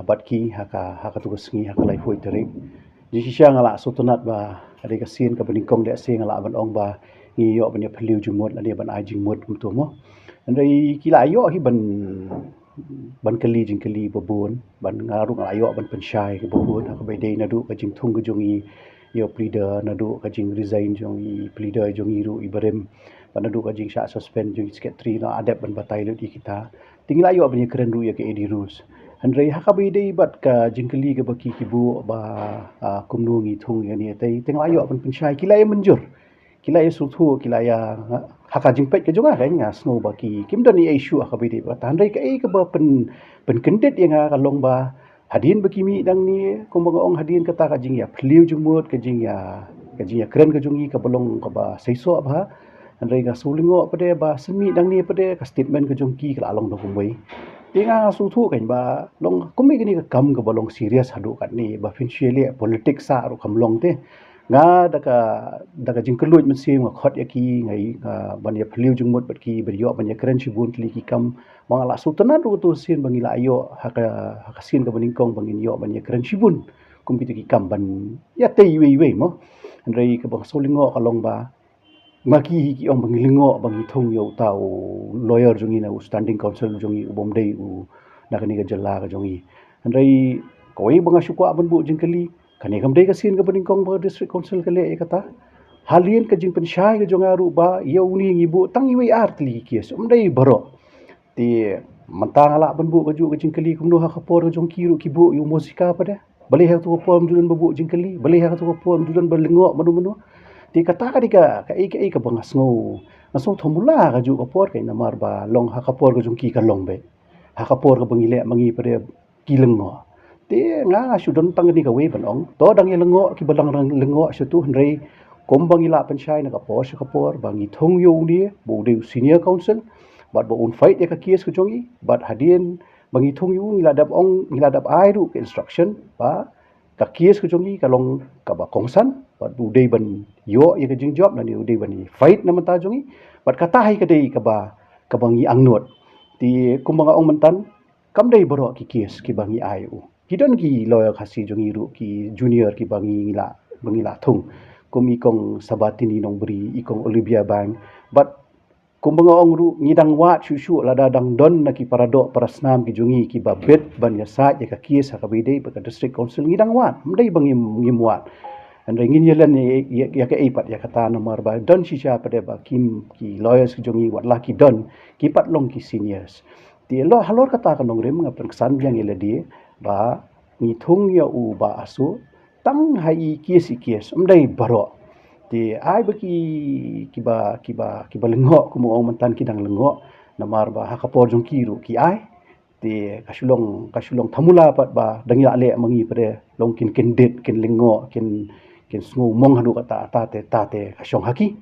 bat ki haka tugas ngi haka lai hoi terik ji sia ngala sotonat ba ade ka sin ka beningkong de se ngala ban ong ba ngi yo ban ya phliu jumot ade ban ai jingmot tu mo andai kila yo hi ban kali jing kali babun ban ngaru ayo ban pensyai ke babun haka bai dei nadu ka jing thung ke jongi yo pleader nadu ka jing resign jongi pleader jongi ru ibrem ban nadu ka jing sha suspend jongi secretary no adep ban batai lu di kita tinggal ayo ban keren ru ya ke edi rules andai haka bai dei bat ka jing kali ke baki kibu ba kumnu ngi thung ya ni tai tinggal ayo ban pensyai kila ya menjur kila ya sultu kila ya haka jingpet ke jonga kan nga snow baki kim dan ni issue haka bidi ba tandai ka ke ba pen kendet yang ka long ba hadin baki mi dang ni kumbang ong hadin kata ka jing ya phliu jumut ka jing ya keren ka jongi ka bolong ka ba seiso ba andai ga sulingo pade ba semi dang ni pade ka statement ka jongki ka along dong kumbai tinga sultu kan ba long kumi kini ka kam ka bolong serious hadu kan ni ba financially politics sa ru kam long te nga daga jingkeluj men sim khot yaki ngai ban ya phliu jungmut bat ki beryo ban ya keren sibun tli ki kam mangala sultana ru tu sin bangila ayo haka sin ka beningkong bangin yo ban ya keren sibun kum ki kam ban ya te we mo rei ka bang solingo kalong ba maki ki ong bangilingo bangi thong yo tau lawyer jungi na standing counsel jungi ubom dei u nakani ka jalla ka jungi rei koi banga sukwa ban bu jingkeli kani kam dei ka sin ka beningkong ba district council ka le kata halien ka jing pensyai ka jonga ru ba ya uni ngibu tang iwi artli kies dei baro ti mantang ala ban bu ka ju ka jingkeli kumno ha khapor jong kiru kibu yu musika pada bali ha tu pom dulan babu jingkeli bali ha tu pom dulan berlengo manu ti kata ka dika ka bangas ngaso thomula ka ju ka por ka namar ba long ha khapor ka jong ki ka long be ha khapor ka bangile mangi pada kilengo ti nga sudan tang ni ka we banong to dang lengo ki balang lengo su tu hrei kombang ila pensyai na ka por ka por bangi thong yo ni bo de senior council bat bo un fight ya ka kies ku jongi bat hadien bangi thong yu ngiladap ai ru ke instruction ba ka kies ku jongi ka long ka ba kongsan bat bu de ban yo ya ka jing job na ni de ban ni fight na mata jongi bat kata hai ka dei ka bangi angnot ti kumbang ong mentan kam dei boro ki kies ki bangi ai u hidon ki lawyer khasi jongi ru ki junior ki bangila thung kumi kong sabatini nong beri ikong Olivia Bang but kumbang ong ru ngidang wat syusyu lada dang don na ki parado parasnam ki jongi ki babet ban ya sa ya ka kies ha ka bidei ba ka district council ngidang wat mdei bangi ngimwat andai ngin yelan ya ka ipat ya kata nomor ba don shisha pada ba kim ki lawyers ki jongi wat laki don ki pat long ki seniors ti lo halor kata ka nong rem ngapen kesan yang eladi ba ngithung ya u ba asu tang hai kies mdai baro ti ai baki kiba lengo kumo ong mantan kidang lengo namar ba hakapor jong kiru ki ai ti kasulong thamula pat ba dangi ale mangi pare long kin det kin lengo kin sngu mong hanu kata tate kasyong haki